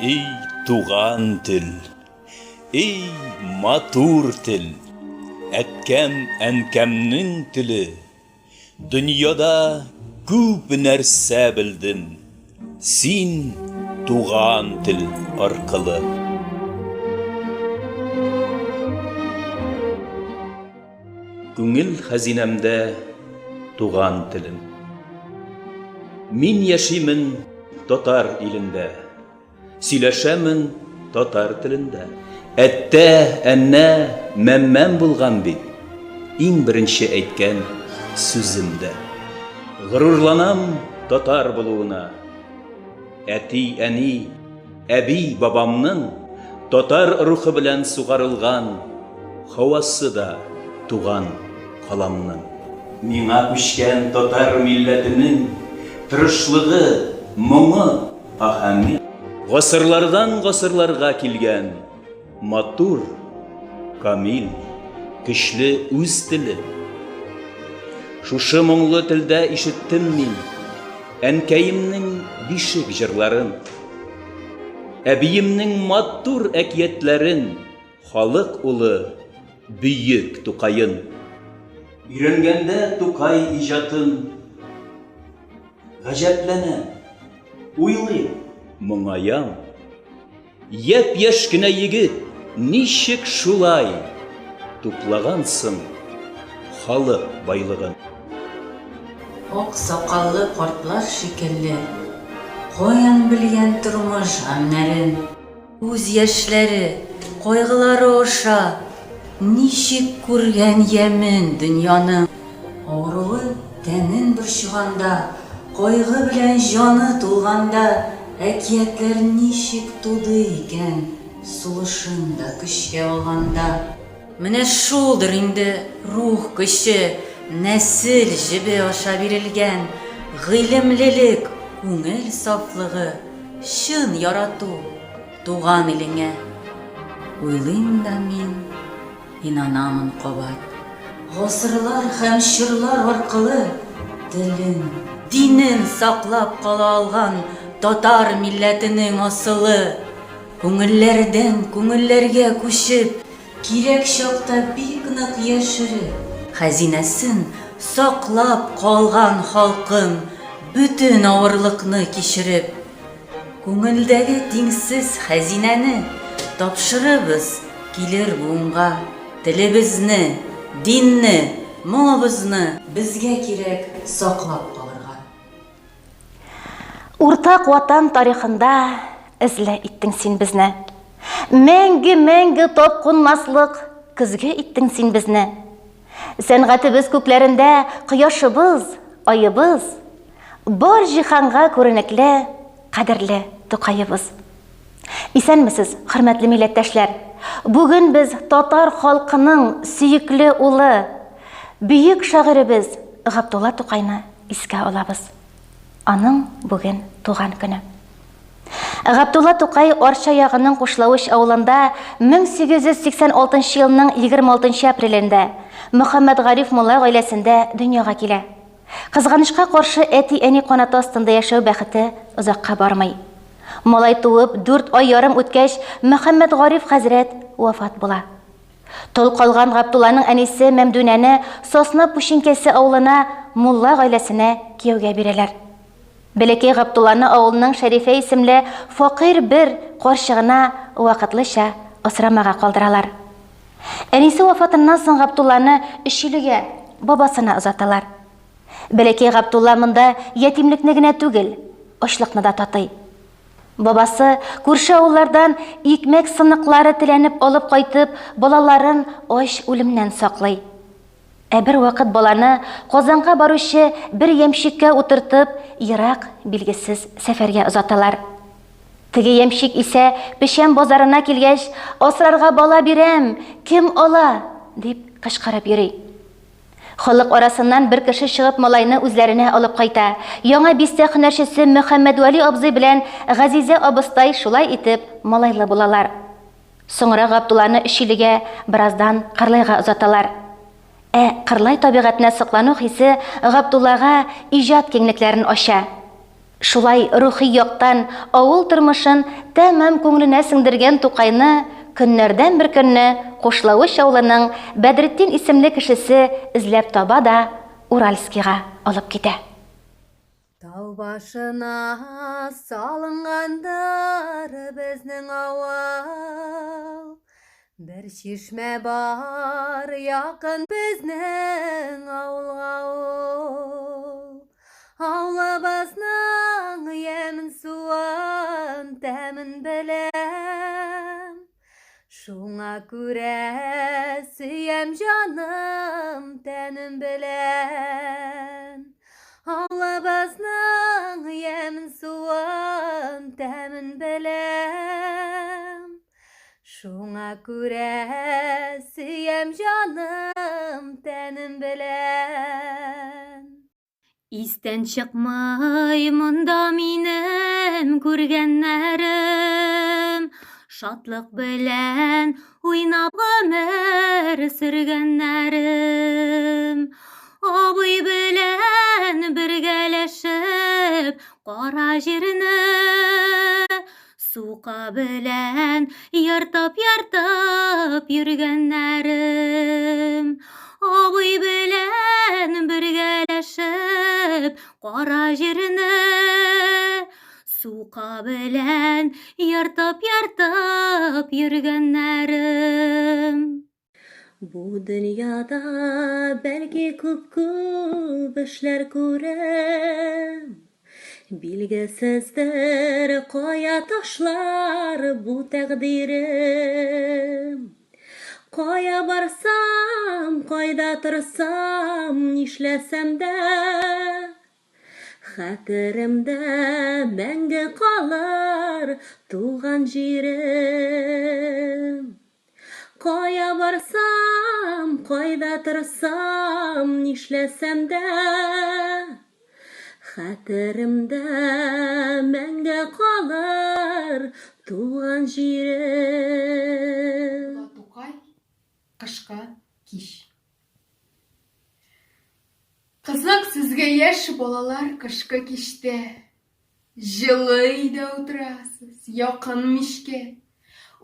Ey туған тел, ей матур тел, әткәм әнкәмнең теле. Дөньяда күп нәрсә белдем, син туған тел аркылы. Күңел хәзинәмдә туған телем. Мин яшимен татар илендә, сөйләшәмен татар телендә. Әттә, әннә, мәммәм булган бит, иң беренче әйткән сүземдә. Горурланам татар булуына. Әти, әни, әби, бабамның татар рухы белән сугарылган һавасы да туган каламның. Миңа күчкән татар милләтенең тырышлыгы, моңы, аһәңе. Гасырлардан гасырларга килгән матур, камил, көчле үз теле. Шушы моңлы телдә ишеттем мин әнкәемнең бишек җырларын, әбиемнең матур әкиятләрен, халык улы бөек Тукайын. Өйрәнгәндә Тукай иҗатын гаҗәпләнәм, уйлыйм, моңаям. Яп-яшь кенә егет ничек шулай туплагансың халык байлыгын. Ак сакаллы картлар шикелле, каян белгән тормыш гамнәрен, үз яшьләре, кайгылары аша ничек күргән ямен дөньяны. Авыруы тәнен борчыганда, кайгы белән җаны тулганда, әкиятләр ничек туды икән сулышында көчкә алганда. Менә шулдыр инде рух көче, нәсел җебе аша бирелгән гыйлемлелек, күңел сафлыгы, чын ярату туган илеңә. Уйлыйм да мин, инанамын кабат. Гасырлар һәм чорлар аркылы телен, динен саклап кала алган татар милләтенең асылы. Күңелләрдән күңелләргә күчеп, кирәк чакта бик нык яшереп, хәзинәсен саклап калган халкым бүтән авырлыкны кичереп. Күңелдәге тиңсез хәзинәне тапшырыбыз килер буынга. Телебезне, динне, моңыбызны безгә кирәк саклап калырга. Уртак ватан тарихында эзлә иттең син безне. Мәңге тапкынмаслык көзгә иттең син безне. Сәнгатебез күкләрендә кояшыбыз, айыбыз, бар җиһанга күренекле, кадерле Тукайыбыз. Исәнмесез, хөрмәтле милләттәшләр? Бүген без татар халкының сөекле улы, бөек шагыйребез Габдулла Тукайны искә алабыз. Аның бүген туган көне. Габдулла Тукай Арча ягының Кушлавыч авылында 1886 елның 26 апрелендә Мөхәммәд Гариф Мулла гаиләсендә дөньяга килә. Кызганычка каршы әти-әни канаты астында яшәү бәхете озакка бармый. Малай туып 4 ай ярым үткәч, Мөхәммәд Гариф хәзрәт вафат була. Тол калган Габдулланың әнисе Мәмдүнәне Сосна Пүчинкәсе авылына Мулла гаиләсенә кияүгә бирәләр. Бәләкәй Габдулланы авылның Шәрифә исемле факир бер карчыгына вакытлыча асрамага калдыралар. Әнисе вафатыннан соң Габдулланы Өчилегә, бабасына озаталар. Бәләкәй Габдулла монда ятимлекне генә түгел, ачлыкны да татый. Бабасы күрше авыллардан икмәк сыныклары теләнеп алып кайтып, балаларын ач үлемнән саклый. Бер вакыт баланы Казанга баручы бер ямщикка утыртып, ерак билгесез сәфәргә озаталар. Теге ямщик исә пешән базарына килгәч, асрарга бала бирәм, кем ала, дип кычкырып йөри. Халык арасыннан бер кеше чыгып малайны үзләренә алып кайта. Яңа бистә һөнәрчесе Мөхәммәд Вали абзый белән Газизә абыстай шулай итеп малайлы булалар. Соңра Габдулланы Өчилегә бераздан Кырлайга озаталар. Кырлай табигатына соклану хисе Габдуллага иҗат киңлекләрен ача. Шулай рухи яктан авыл тормышын тәмам күңеленә сеңдергән Тукайны көннәрдән бер көнне Кушлавыч авылының Бәдретдин исемле кешесе эзләп таба да Уральскийга алып китә. Тау башына салынгандар безнең авыл. Бер чишмә бар якын безнең авылга ул. Авылыбызның ямен суын тәмен беләм. Шуңа күрә сөям җаным тәнем белән. Авылыбызның ямен суын тәмен беләм. Шуңа күрә сөям җаным тәнем белән. Истән чыкмай монда минем күргәннәрем, шатлык белән уйнап гомер сөргәннәрем. Абый белән бергәләшеп кара җирне, сука белән яртып йөргәннәрем. Абый белән бергәләшеп кара җирне, сука белән яртып йөргәннәрем. Бу дөньяда бәлки күп эшләр күрәм. Билгесездер кая ташлар бу тәкъдирем. Кая барсам, кайда торсам, нишләсәм дә, хәтеремдә мәңге калыр туган җирем. Кая барсам, кайда торсам, нишләсәм дә, хәтеремдә мәңге калыр туган җирем. Тукай, кышка киш. Кызык сезгә яшь балалар кышка киштә. Җылы өйдә утырасыз, якын мичкә.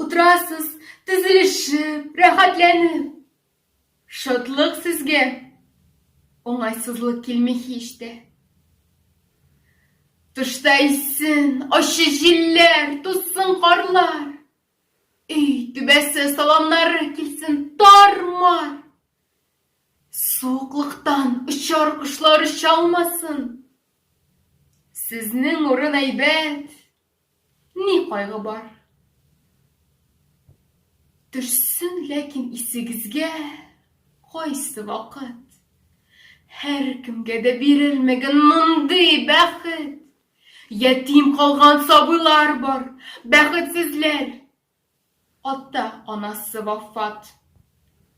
Утырасыз, тезелешеп, рәхәтләнеп. Шатлык сезгә, уңайсызлык килми һич тә. Тышта исен, ачы җилләр, туссын карлар. Өй түбәсе саламнары килсен тармар. Суыклыктан очар кошлар оча алмасын. Сезнең урын әйбәт, ни кайгы бар. Төшсен ләкин исегезгә кайсы вакыт. Һәр кемгә дә бирелмәгән мондый бәхет. Ятим калган сабыйлар бар, бәхетсезләр. Ата анасы вафат,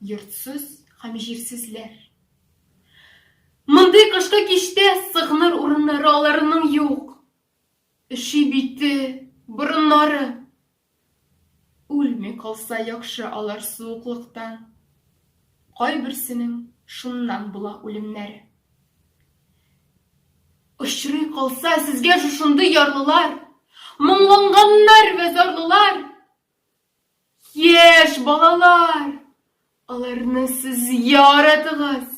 йортсыз һәм җирсезләр. Мондый кышкы киштә сыгыныр урыннары аларының юк. Эши бите, борыннары. Үлми калса яхшы алар суыклыктан. Кайберсенең шуннан була үлемнәре. Очрый калса сезгә шушындый ярлылар, моңланганнар вә зарлылар. Яшь балалар, аларны сез яратыгыз.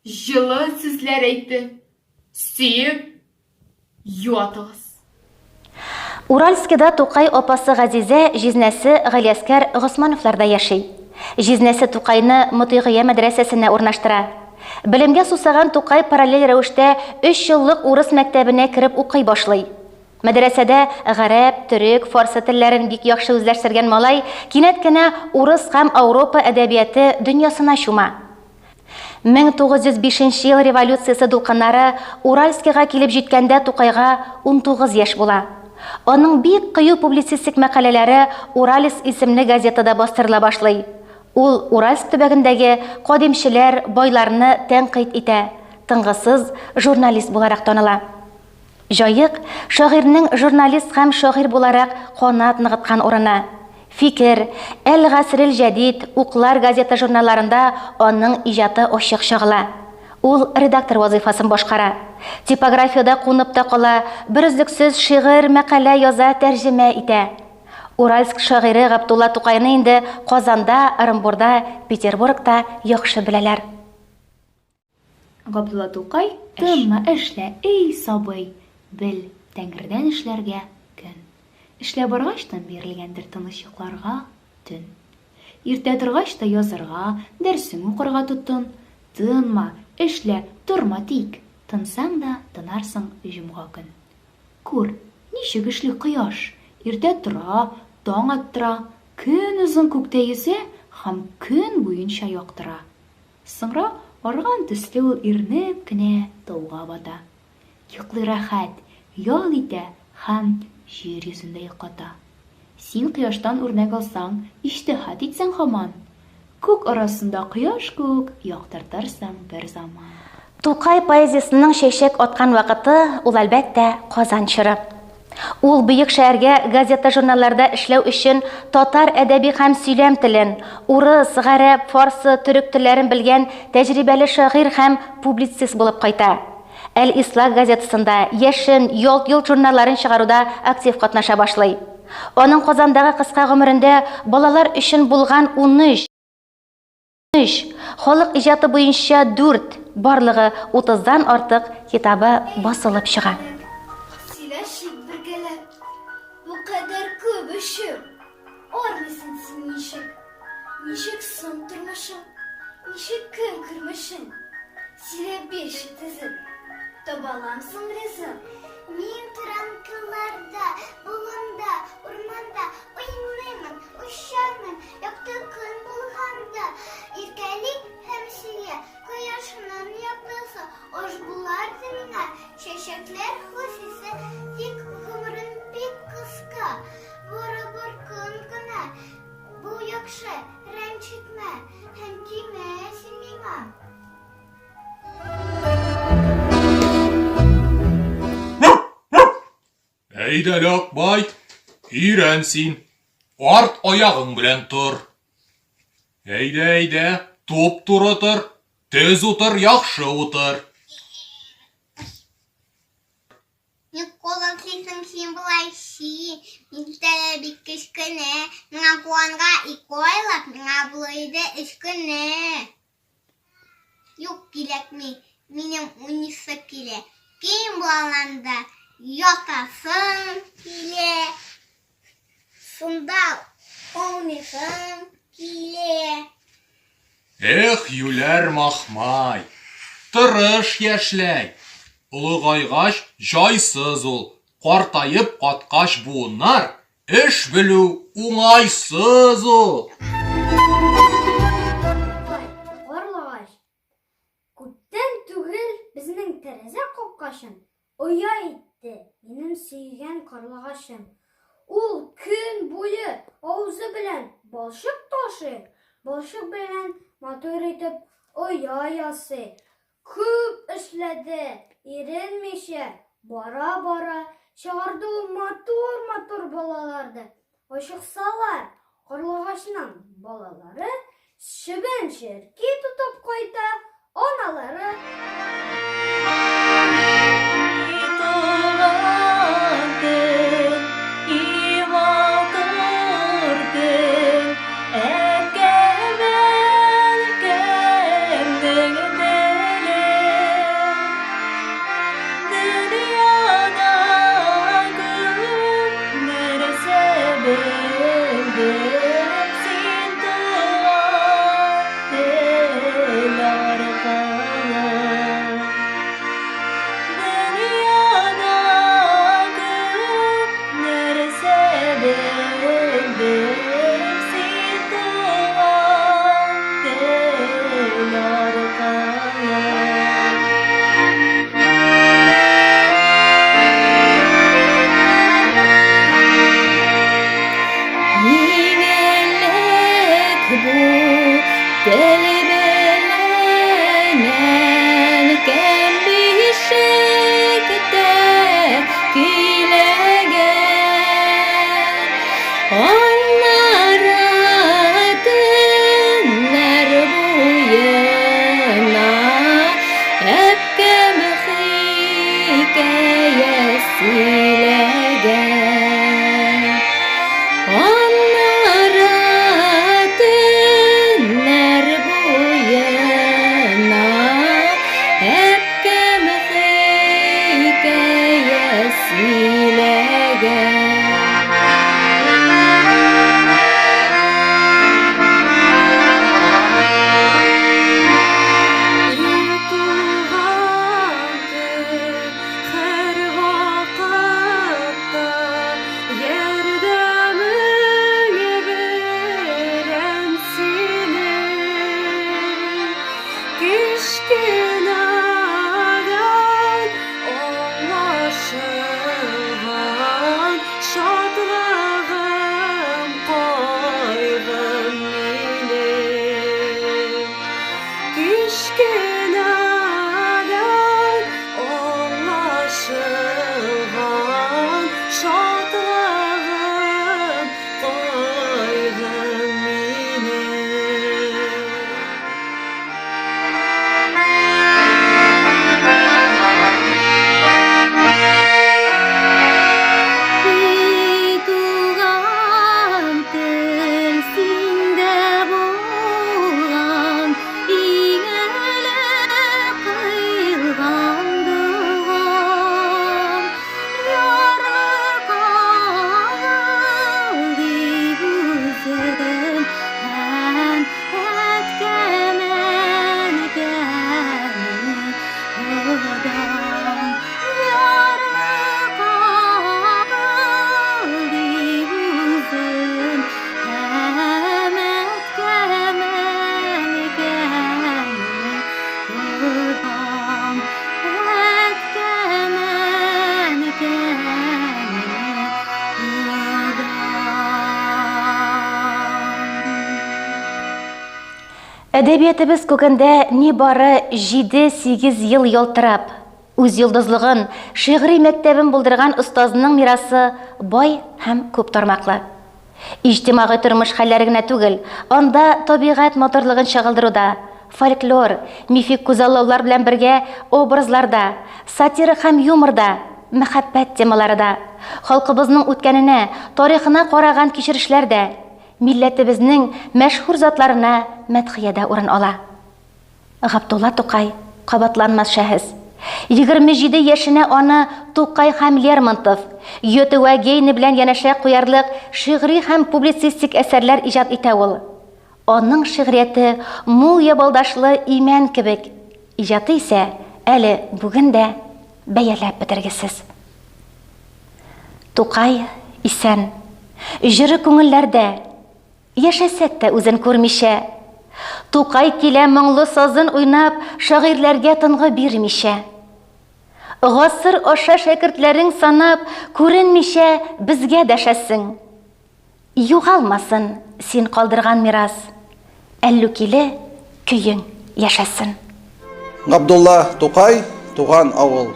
Җылы сүзләр әйтеп, сөеп, юатыгыз. Уральскийда Тукай апасы Газизә, җизнәсе Галиәскәр Госмановларда яши. Җизнәсе Тукайны Мотыйгыя мәдрәсәсенә урнаштыра. Белемгә сусаган Тукай параллель рәвештә 3 еллык урыс мәктәбенә кереп укый башлый. Мәдрәсәдә гарәп, төрек, фарсы телләрен бик яхшы үзләштергән малай кинәт кенә урыс һәм Европа әдәбияты дөньясына чума. 1905 ел революциясе дулкыннары Уральскийга килеп җиткәндә Тукайга 19 яшь була. Аның бик кыю публицистик мәкаләләре Уралис исемле газетада бастырыла башлый. Ул Уральск төбәгендәге кадимчеләр, байларны тәнкыйть итә, тынгысыз журналист буларак таныла. Җаек шагыйрьнең журналист һәм шагыйрь буларак канат ныгыткан урыны. Фикер, Әл-Гасрил Җәдид, Уклар газета журналларында аның иҗаты ачык чагыла. Ул редактор вазифасын башкара. Типографияда кунып та кала, бер өзлексез шигырь, мәкалә яза, тәрҗемә итә. Уральск шагыйре Габдулла Тукайны инде Казанда, Орынбурда, Петербургта яхшы беләләр. Габдулла Тукай тымма эшлә, эй сабый, бел, тәңредән эшләргә көн. Эшлә баргачтан бирелгәндер тынычлыкларга төн. Иртә торгач та язарга, дәрсең укырга тотын. Тынма, эшлә, торма тик. Тынсаң да тынарсың җомга көн. Күр, ничек эшли кояш. Иртә тора, таң аттыра, көн узын күктә йөзә һәм көн буенча яктыра. Соңра арган төсле ул ирнеп кенә тауга бата. Йоклый рәхәт, ял итә һәм җир йөзендә йоката. Син кояштан үрнәк алсаң, иҗтиһад итсәң һаман, күк арасында кояш күк яктыртырсың бер заман. Тукай поэзиясының чәчәк аткан вакыты ул әлбәттә Казан чоры. Ул бөек шәһәргә газета журналларда эшләү өчен татар әдәби һәм сөйләм телен, урыс, гарәп, фарсы, төрек телләрен белгән тәҗрибәле шагыйрь һәм публицист булып кайта. Әл-Ислах газетасында яшен, ял-йыл журналларын чыгаруда актив катнаша башлый. Аның Казандагы кыска гомерендә балалар өчен булган 13 халык иҗаты буенча 4, барлыгы 30дан артык китабы басылып чыга. Сөйләшик бергәләп, бу кадәр күп эшем. Армыйсың син ничек? Ничек соң тормышың? Ничек көн күрмешең? Сөйләп бирче тезеп, табаламсың ризык. Мин торам кылларда, болында, урманда, уйнаймын, ушармын, якты көн булганда. Иркәлик һәм сөйлә, кояшның яктысы, аш буларды миңа, чәчәкләр хусисе, тик гомерем бик кыска. Барыбер көн генә, бу яхшы, рәнҗетмә, һәм тимә син миңа. Әйдә, Акбай, өйрән син. Арт аягың белән тор. Әйдә, туп-туры тор. Тез утыр, яхшы утыр. Ник колын син син булайсы? Мин тәлә бик кечкенә. Миңа куанга 2 айлап, миңа булайды 3 көнә. Юк кирәкми, минем 12 килә. Кем булганда ятасың килә. Шунда 12 килә. Эх, юләр махмай. Тырыш яшьләй. Улыгайгач җайсыз ул. Картаеп каткач буыннар. Эш белү уңайсыз ул. Арлагач. Күптән түгел безнең тәрәзә капкачын оя итте минем сөйгән карлагачым. Ул көн буе авызы белән балчык ташый, балчык белән матур итеп оя ясый. Күп эшләде, иренмичә, бара-бара чыгарды ул матур балаларды. Ачыксалар, карлагачның балалары чебен черки тотып кайта, аналары Әдәбиятыбыз күгендә ни бары 7-8 ел ялтырап, үз йолдызлыгын шигъри мәктәбен булдырган остазның мирасы бай һәм күп тармаклы. Иҗтимагый тормыш хәлләре генә түгел, анда табигать моторлыгын чагылдыруда, фольклор, мифик күзаллаулар белән бергә образларда, сатира һәм юморда, мәхәббәт темаларында, халкыбызның үткәненә, тарихына караган кичерешләрдә, милләтебезнең мәшһүр затларына мәдхиядә урын ала. Габдулла Тукай кабатланмас шәхес. 27 яшенә аны Тукай һәм Лермонтов, Гёте вә Гейне белән янәшә куярлык шигъри һәм публицистик әсәрләр иҗат итә ул. Аның шигърияте мул ябалдашлы имән кебек, иҗаты исә әле бүген дә бәяләп бетергесез. Тукай исән, җыры күңелләрдә, яшәсәк тә үзен күрмичә. Тукай килә моңлы сазын уйнап, шагыйрьләргә тынгы бирмичә. Гасыр аша шәкертләрең санап, күренмичә безгә дәшәсең. Югалмасын син калдырган мирас, әллүкиле көең яшәсен. Габдулла Тукай, туган авыл.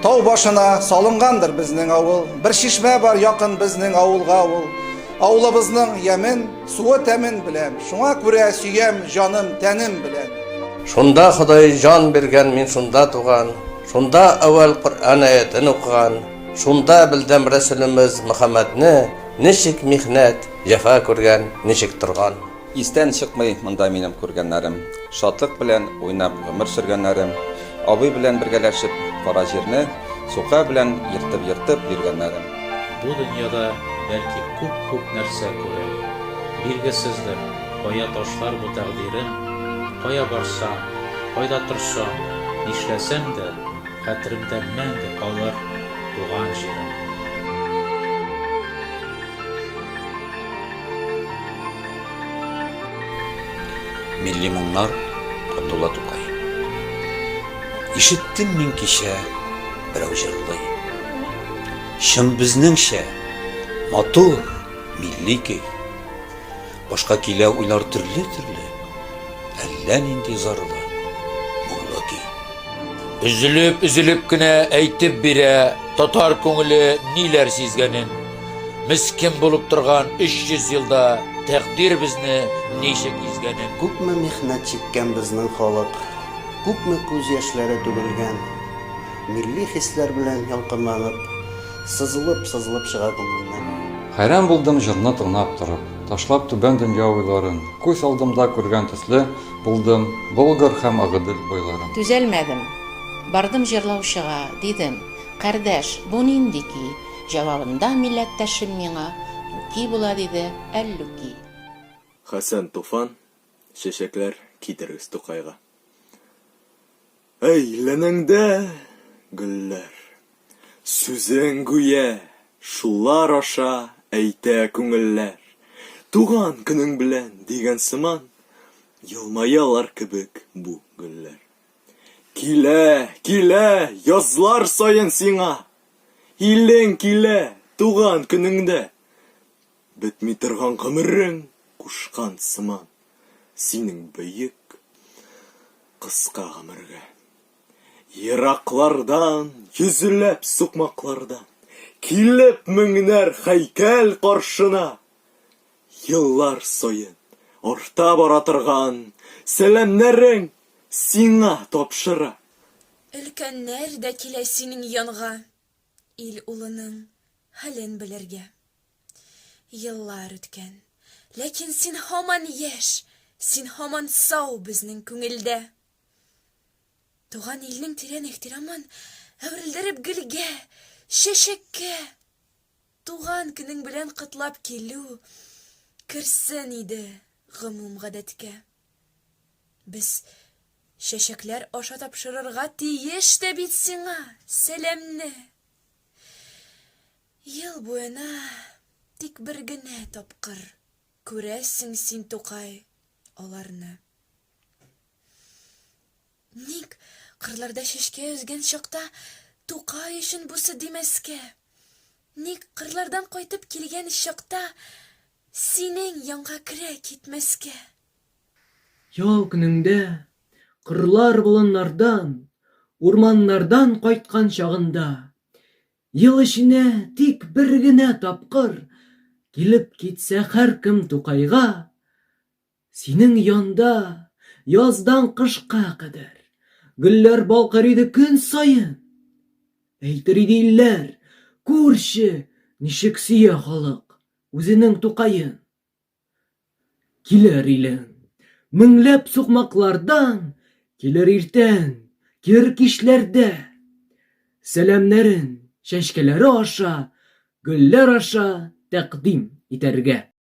Тау башына салынгандыр безнең авыл. Бер шишмә бар якын безнең авылга авыл. Авылыбызның ямен, суы тәмен беләм. Шуңа күрә сөям җаным, тәнем белән. Шунда Ходай жан биргән, мин шунда туган. Шунда әвәл Коръән аятын укыган. Шунда белдем Рәсүлебез Мөхәммәдне, ничек михнәт, җәфа күргән, ничек торган. Истән чыкмый монда минем күргәннәрем. Шатлык белән уйнап гомер сөргәннәрем. Абый белән бергәләшеп кара җирне, сука белән йыртып йөргәннәрем. Бу дөньяда бәлки күп нәрсә күрер. Билгесездер, кая ташлар бу тәкъдирем, кая барсам, кайда торсам, нишләсәм дә, хәтеремдә мәңге калыр туган җирем. Милли моңнар, Габдулла Тукай. Ишеттем мин кичә берәү җырлый. Шым безнеңчә матур, милли көй. Башка килә уйлар төрле, әллә нинди зарлы, моңлы көй. Üzülüp кенә әйтеп бирә, татар күңеле ниләр сизгәнен. Мискин булып торган 300 елда тәкъдир безне ничек изгәнен. Күпме михнәт чиккән безнең халык, күпме күз яшьләре түгелгән. Милли хисләр белән ялкынланып, сызылып чыга күңелнән. Хайран булдым җырны тыңлап торып, ташлап түбән дөнья уйларын. Күз алдымда күргән төсле булдым Болгар һәм Агыдел бойларын. Түзәлмәдем. Бардым җырлаучыга, дидем: "Кардәш, бу нинди ки?" Җавабында милләттәшем миңа: "Ки була", диде, әллүки. Хәсән Туфан, чәчәкләр китерегез Тукайга. Әйләнеңдә гөлләр, сүзең гүя, шулар аша әйтә күңелләр. Туган көнең белән дигән сыман, елмаялар кебек бу гөлләр. Килә, язлар саен сиңа, илең килә, туган көнеңдә. Бетми торган гомерең кушкан сыман, синең бөек, кыска гомергә. Ераклардан, йөзләп сукмаклардан, килеп меңнәр һәйкәл каршына. Еллар саен арта бара торган сәламнәрең сиңа тапшыра. Өлкәннәр дә килә синең янга, ил улының хәлен белергә. Еллар үткән, ләкин син һаман яшь, син һаман сау безнең күңелдә. Туган илнең тирән ихтирамын әверелдереп гөлгә, чәчәккә. Туган көнең белән котлап килү керсен иде гомум гадәткә. Без чәчәкләр аша тапшырырга тиеш тә бит сиңа сәламне. Ел буена тик бер генә тапкыр күрәсең син Тукай аларны. Ник кырларда чәчкә үзгән чакта Тукай өчен бусы димәскә? Ник кырлардан кайтып килгән чакта синең янга керә китмәскә? Ял көнеңдә, кырлар болыннардан, урманнардан кайткан чагында, ел эченә тик бер генә тапкыр килеп китсә һәркем Тукайга, синең янда яздан кышка кадәр гөлләр балкыр иде көн саен. Әйтер иде илләр, күрче, ничек сөя халык үзенең Тукаен. Килер илең, меңләп сукмаклардан, килер иртән, кир кичләрдә. Сәламнәрен чәчкәләре аша, гөлләр аша тәкъдим итәргә.